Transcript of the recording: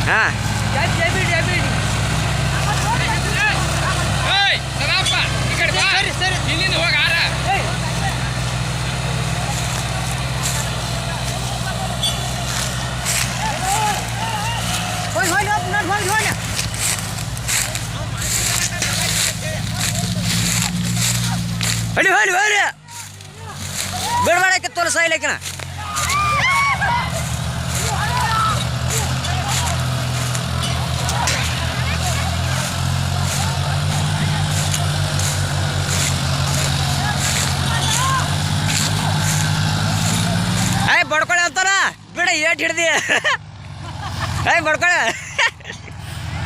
ಹಾಂ ಹೊಡಿ ಹೊಡಿ ಹೊಡಿ ಬಿಡ್ಬೇಡಕ್ಕೆ ತೋಲ ಸಾಯ್ಲಿಕ್ಕನ ಬಡ್ಕೊಳೆ ಅಂತಾರ ಬಿಡ ಏಟ್ ಹಿಡ್ದಿ ಬಡ್ಕೊಳೆ